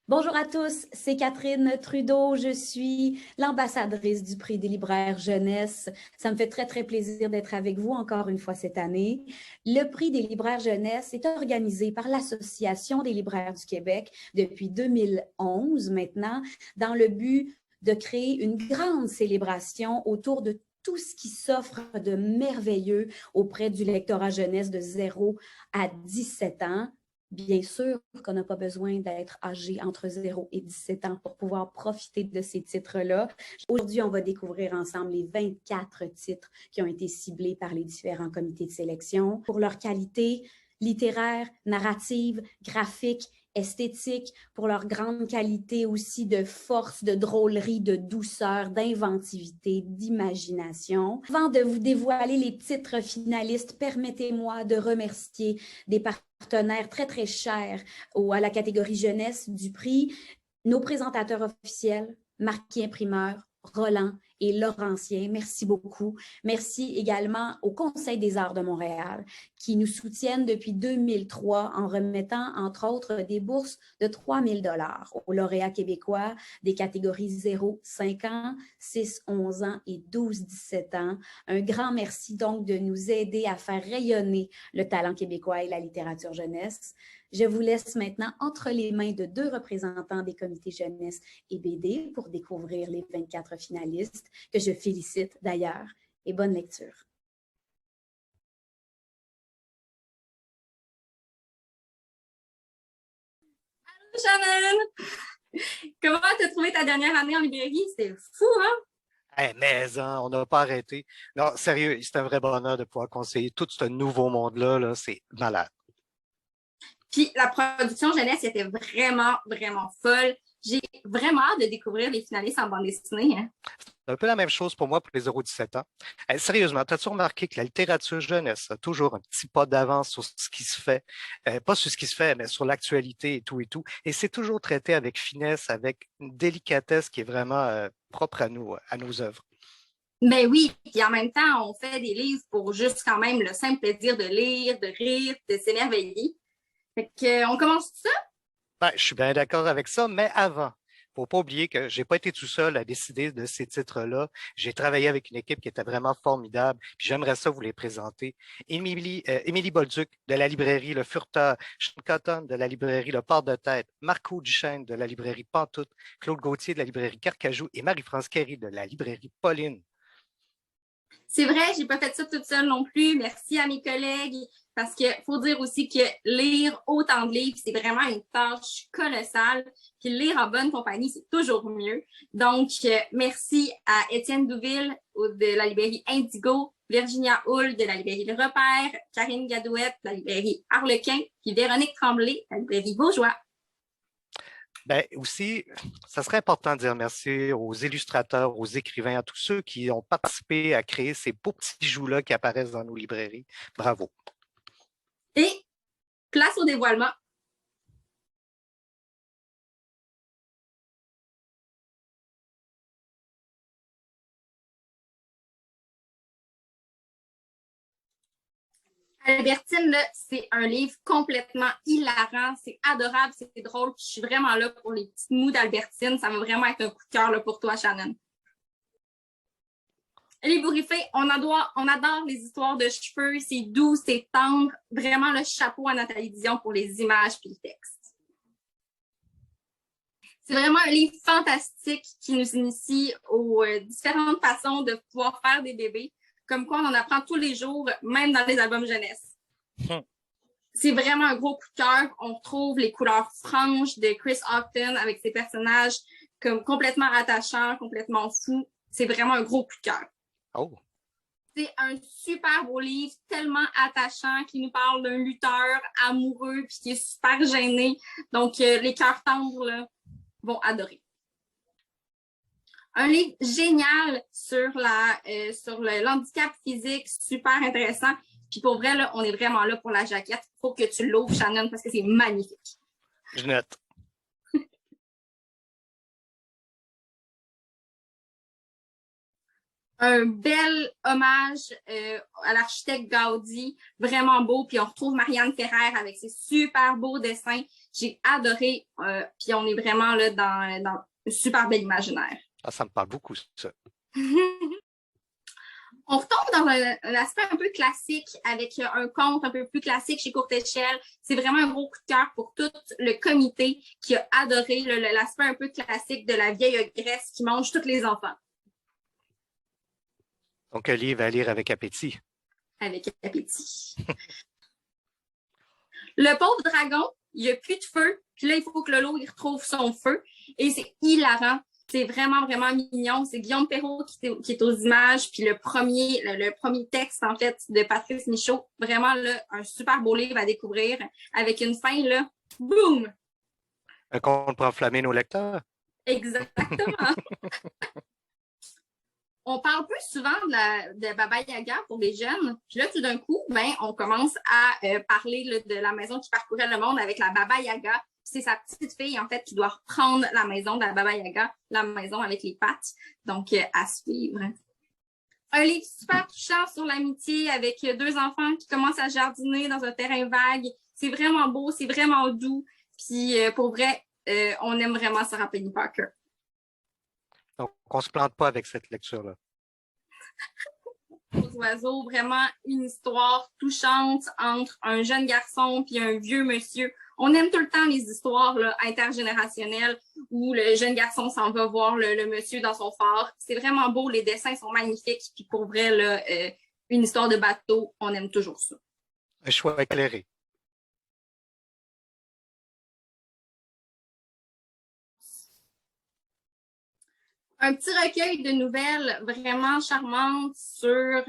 Bonjour à tous, c'est Catherine Trudeau. Je suis l'ambassadrice du Prix des libraires jeunesse. Ça me fait très, très plaisir d'être avec vous encore une fois cette année. Le Prix des libraires jeunesse est organisé par l'Association des libraires du Québec depuis 2011 maintenant, dans le but de créer une grande célébration autour de tout ce qui s'offre de merveilleux auprès du lectorat jeunesse de 0 à 17 ans. Bien sûr qu'on n'a pas besoin d'être âgé entre 0 et 17 ans pour pouvoir profiter de ces titres-là. Aujourd'hui, on va découvrir ensemble les 24 titres qui ont été ciblés par les différents comités de sélection pour leur qualité littéraire, narrative, graphique, esthétique, pour leur grande qualité aussi de force, de drôlerie, de douceur, d'inventivité, d'imagination. Avant de vous dévoiler les titres finalistes, permettez-moi de remercier des partenaires très, très chers à la catégorie jeunesse du prix, nos présentateurs officiels, Marquis Imprimeur, Roland et Laurentien. Merci beaucoup. Merci également au Conseil des arts de Montréal qui nous soutiennent depuis 2003 en remettant, entre autres, des bourses de 3 000 $ aux lauréats québécois des catégories 0-5 ans, 6-11 ans et 12-17 ans. Un grand merci donc de nous aider à faire rayonner le talent québécois et la littérature jeunesse. Je vous laisse maintenant entre les mains de deux représentants des comités jeunesse et BD pour découvrir les 24 finalistes, que je félicite d'ailleurs, et bonne lecture. Shannon! Comment t'as trouvé ta dernière année en librairie? C'était fou, hein? Hey, mais hein, on n'a pas arrêté. Non, sérieux, c'est un vrai bonheur de pouvoir conseiller tout ce nouveau monde-là. Là, c'est malade. Puis la production jeunesse était vraiment, vraiment folle. J'ai vraiment hâte de découvrir les finalistes en bande dessinée. Hein? C'est un peu la même chose pour moi pour les 0-17 ans. Hey, sérieusement, as-tu remarqué que la littérature jeunesse a toujours un petit pas d'avance sur ce qui se fait? Pas sur ce qui se fait, mais sur l'actualité et tout et tout. Et c'est toujours traité avec finesse, avec une délicatesse qui est vraiment propre à nous, à nos œuvres. Ben oui, puis en même temps, on fait des livres pour juste quand même le simple plaisir de lire, de rire, de s'émerveiller. Fait que, on commence tout ça? Ben, je suis bien d'accord avec ça, mais avant, faut pas oublier que j'ai pas été tout seul à décider de ces titres-là. J'ai travaillé avec une équipe qui était vraiment formidable, puis j'aimerais ça vous les présenter. Émilie Bolduc de la librairie Le Furteur, Sean Cotton de la librairie Le Port de Tête, Marco Duchesne de la librairie Pantoute, Claude Gauthier de la librairie Carcajou et Marie-France Carry de la librairie Pauline. C'est vrai, j'ai pas fait ça toute seule non plus. Merci à mes collègues. Parce qu'il faut dire aussi que lire autant de livres, c'est vraiment une tâche colossale. Puis lire en bonne compagnie, c'est toujours mieux. Donc, merci à Étienne Douville de la librairie Indigo, Virginia Hull de la librairie Le Repère, Karine Gadouette de la librairie Harlequin, puis Véronique Tremblay de la librairie Bourgeois. Ben aussi, ça serait important de dire merci aux illustrateurs, aux écrivains, à tous ceux qui ont participé à créer ces beaux petits joues-là qui apparaissent dans nos librairies. Bravo. Et place au dévoilement. Albertine, c'est un livre complètement hilarant, c'est adorable, c'est drôle. Je suis vraiment là pour les petits mots d'Albertine. Ça va vraiment être un coup de cœur là, pour toi, Shannon. Les bourriffés, on adore les histoires de cheveux, c'est doux, c'est tendre. Vraiment le chapeau à Nathalie Dion pour les images et le texte. C'est vraiment un livre fantastique qui nous initie aux différentes façons de pouvoir faire des bébés. Comme quoi, on en apprend tous les jours, même dans les albums jeunesse. C'est vraiment un gros coup de cœur. On retrouve les couleurs franches de Chris Houghton avec ses personnages comme complètement attachants, complètement fous. C'est vraiment un gros coup de cœur. Oh. C'est un super beau livre, tellement attachant, qui nous parle d'un lutteur amoureux puis qui est super gêné. Donc, les cœurs tendres là, vont adorer. Un livre génial sur l'handicap physique, super intéressant. Puis pour vrai, là, on est vraiment là pour la jaquette. Il faut que tu l'ouvres, Shannon, parce que c'est magnifique. Je note. un bel hommage à l'architecte Gaudi, vraiment beau. Puis on retrouve Marianne Ferrer avec ses super beaux dessins. J'ai adoré. Puis on est vraiment là dans un super bel imaginaire. Ah, ça me parle beaucoup, ça. On retombe dans un aspect un peu classique avec un conte un peu plus classique chez Courte Échelle. C'est vraiment un gros coup de cœur pour tout le comité qui a adoré l'aspect un peu classique de la vieille Grèce qui mange tous les enfants. Donc, un livre à lire avec appétit. Avec appétit. Le pauvre dragon, il n'y a plus de feu. Puis là, il faut que Lolo il retrouve son feu. Et c'est hilarant. C'est vraiment, vraiment mignon. C'est Guillaume Perrault qui est aux images. Puis le premier texte, en fait, de Patrice Michaud. Vraiment, là, un super beau livre à découvrir. Avec une fin, là, boum! Un conte pour enflammer nos lecteurs. Exactement. On parle plus souvent de Baba Yaga pour les jeunes. Puis là, tout d'un coup, on commence à parler là, de la maison qui parcourait le monde avec la Baba Yaga. C'est sa petite fille, en fait, qui doit reprendre la maison de la Baba Yaga, la maison avec les pattes. Donc, à suivre. Un livre super touchant sur l'amitié avec deux enfants qui commencent à jardiner dans un terrain vague. C'est vraiment beau, c'est vraiment doux. Puis, pour vrai, on aime vraiment Sarah Penny Parker. Donc, on ne se plante pas avec cette lecture-là. Aux oiseaux, vraiment une histoire touchante entre un jeune garçon et un vieux monsieur. On aime tout le temps les histoires là, intergénérationnelles où le jeune garçon s'en va voir le monsieur dans son phare. C'est vraiment beau, les dessins sont magnifiques. Puis pour vrai, là, une histoire de bateau, on aime toujours ça. Un choix éclairé. Un petit recueil de nouvelles vraiment charmantes sur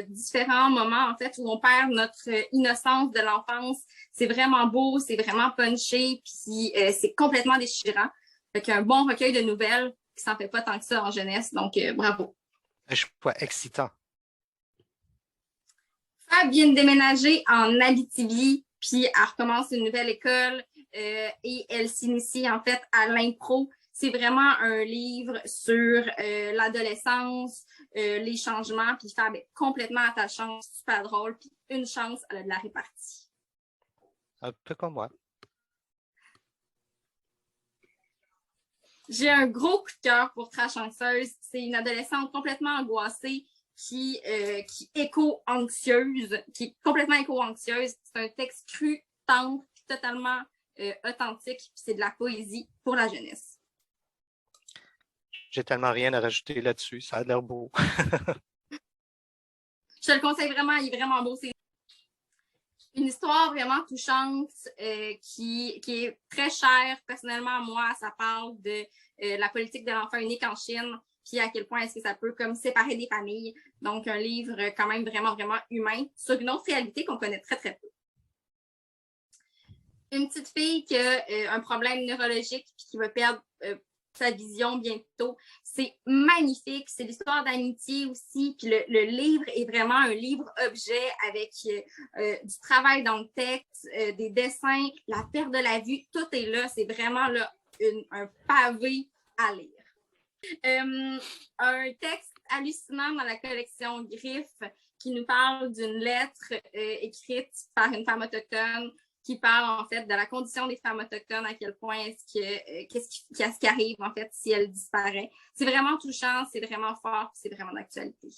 différents moments, en fait, où on perd notre innocence de l'enfance. C'est vraiment beau, c'est vraiment punché, puis c'est complètement déchirant. Fait qu'un bon recueil de nouvelles qui s'en fait pas tant que ça en jeunesse, donc bravo. Un choix excitant. Fab vient de déménager en Abitibi, puis elle recommence une nouvelle école et elle s'initie en fait à l'impro. C'est vraiment un livre sur l'adolescence, les changements, puis Fab est complètement attachante, super drôle, puis une chance, elle a de la répartie. Un peu comme moi. J'ai un gros coup de cœur pour Trachanceuse. C'est une adolescente complètement angoissée qui est éco-anxieuse, qui est complètement éco-anxieuse. C'est un texte cru, tendre, totalement authentique, puis c'est de la poésie pour la jeunesse. J'ai tellement rien à rajouter là-dessus. Ça a l'air beau. Je te le conseille vraiment, il est vraiment beau. C'est une histoire vraiment touchante qui est très chère personnellement à moi. Ça parle de la politique de l'enfant unique en Chine, puis à quel point est-ce que ça peut comme séparer des familles. Donc, un livre quand même vraiment, vraiment humain sur une autre réalité qu'on connaît très, très peu. Une petite fille qui a un problème neurologique puis qui va perdre sa vision bientôt. C'est magnifique. C'est l'histoire d'amitié aussi. Puis le livre est vraiment un livre-objet avec du travail dans le texte, des dessins, la perte de la vue. Tout est là. C'est vraiment là, un pavé à lire. Un texte hallucinant dans la collection Griffes qui nous parle d'une lettre écrite par une femme autochtone qui parle en fait de la condition des femmes autochtones, à quel point qu'est-ce qui arrive en fait si elles disparaissent. C'est vraiment touchant, c'est vraiment fort, c'est vraiment d'actualité.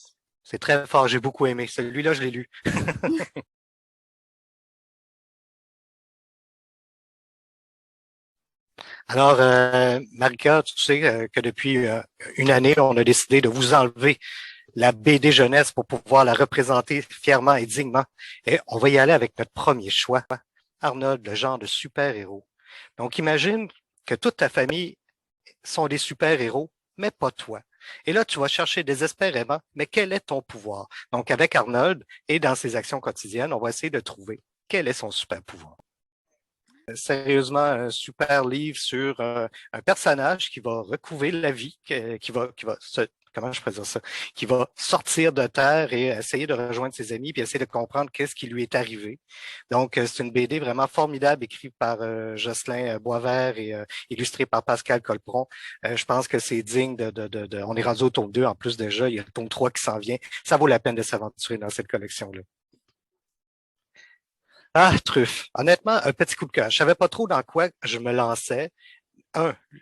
C'est très fort, j'ai beaucoup aimé. Celui-là, je l'ai lu. Alors, Marika, tu sais que depuis une année, on a décidé de vous enlever la BD jeunesse pour pouvoir la représenter fièrement et dignement. Et on va y aller avec notre premier choix. Arnold, le genre de super-héros. Donc, imagine que toute ta famille sont des super-héros, mais pas toi. Et là, tu vas chercher désespérément, mais quel est ton pouvoir? Donc, avec Arnold et dans ses actions quotidiennes, on va essayer de trouver quel est son super-pouvoir. Sérieusement, un super livre sur un personnage qui va recouvrer la vie, qui va comment je pourrais dire ça, qui va sortir de terre et essayer de rejoindre ses amis puis essayer de comprendre qu'est-ce qui lui est arrivé. Donc, c'est une BD vraiment formidable écrite par Jocelyn Boisvert et illustrée par Pascal Colpron. Je pense que c'est digne on est rendu au tome 2 en plus déjà, il y a le tome 3 qui s'en vient. Ça vaut la peine de s'aventurer dans cette collection-là. Ah, Truffe. Honnêtement, un petit coup de cœur. Je savais pas trop dans quoi je me lançais.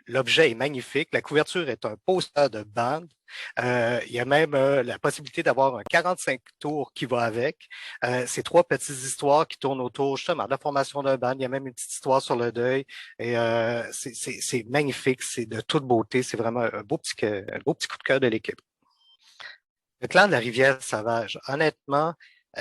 L'objet est magnifique. La couverture est un poster de bande. Il y a même la possibilité d'avoir un 45 tours qui va avec. C'est 3 petites histoires qui tournent autour justement de la formation d'un band. Il y a même une petite histoire sur le deuil. Et c'est magnifique. C'est de toute beauté. C'est vraiment un beau petit coup de cœur de l'équipe. Le clan de la rivière sauvage. Honnêtement,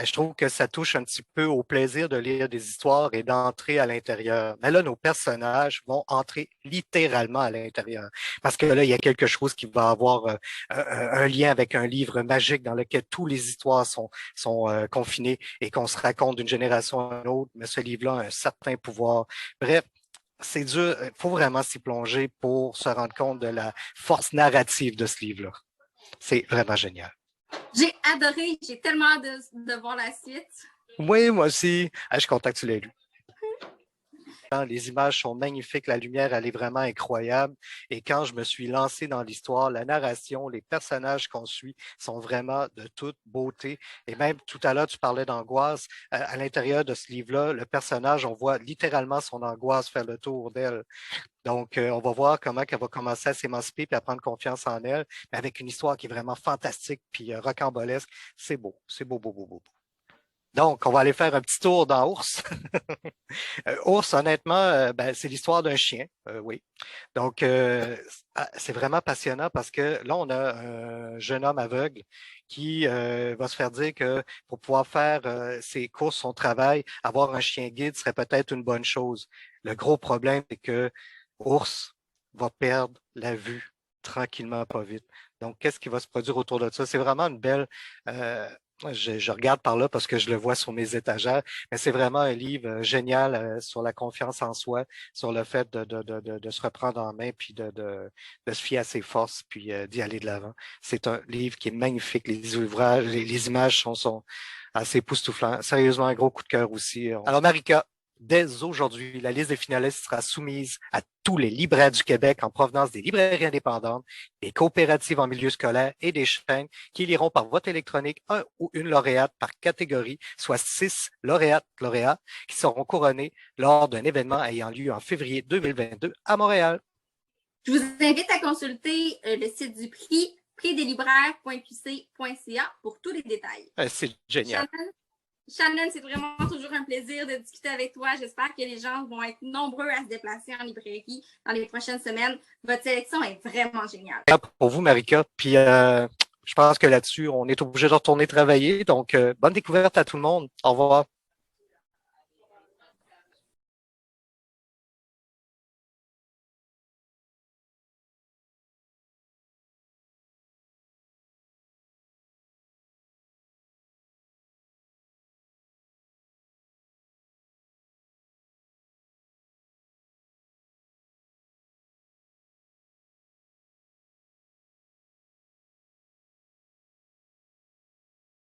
je trouve que ça touche un petit peu au plaisir de lire des histoires et d'entrer à l'intérieur. Mais là, nos personnages vont entrer littéralement à l'intérieur. Parce que là, il y a quelque chose qui va avoir un lien avec un livre magique dans lequel toutes les histoires sont confinées et qu'on se raconte d'une génération à une autre. Mais ce livre-là a un certain pouvoir. Bref, c'est dur. Il faut vraiment s'y plonger pour se rendre compte de la force narrative de ce livre-là. C'est vraiment génial. J'ai adoré, j'ai tellement hâte de voir la suite. Oui, moi aussi. Je suis content que tu l'aies lu. Les images sont magnifiques, la lumière, elle est vraiment incroyable. Et quand je me suis lancé dans l'histoire, la narration, les personnages qu'on suit sont vraiment de toute beauté. Et même tout à l'heure, tu parlais d'angoisse. À l'intérieur de ce livre-là, le personnage, on voit littéralement son angoisse faire le tour d'elle. Donc, on va voir comment elle va commencer à s'émanciper et à prendre confiance en elle, mais avec une histoire qui est vraiment fantastique puis rocambolesque. C'est beau, beau, beau, beau. Donc, on va aller faire un petit tour dans Ours. Ours, honnêtement, c'est l'histoire d'un chien, oui. Donc, c'est vraiment passionnant parce que là, on a un jeune homme aveugle qui va se faire dire que pour pouvoir faire ses courses, son travail, avoir un chien guide serait peut-être une bonne chose. Le gros problème, c'est que Ours va perdre la vue tranquillement, pas vite. Donc, qu'est-ce qui va se produire autour de ça? C'est vraiment une belle... je regarde par là parce que je le vois sur mes étagères, mais c'est vraiment un livre génial sur la confiance en soi, sur le fait de se reprendre en main, puis de se fier à ses forces, puis d'y aller de l'avant. C'est un livre qui est magnifique. Les ouvrages, les images sont assez époustouflantes. Sérieusement, un gros coup de cœur aussi. Alors, Marika, dès aujourd'hui, la liste des finalistes sera soumise à tous les libraires du Québec en provenance des librairies indépendantes, des coopératives en milieu scolaire et des chaînes qui éliront par vote électronique un ou une lauréate par catégorie, soit 6 lauréats qui seront couronnés lors d'un événement ayant lieu en février 2022 à Montréal. Je vous invite à consulter le site du prix, prixdeslibraires.qc.ca pour tous les détails. C'est génial. Shannon, c'est vraiment toujours un plaisir de discuter avec toi. J'espère que les gens vont être nombreux à se déplacer en librairie dans les prochaines semaines. Votre sélection est vraiment géniale. Pour vous, Marika. Puis, je pense que là-dessus, on est obligé de retourner travailler. Donc, bonne découverte à tout le monde. Au revoir.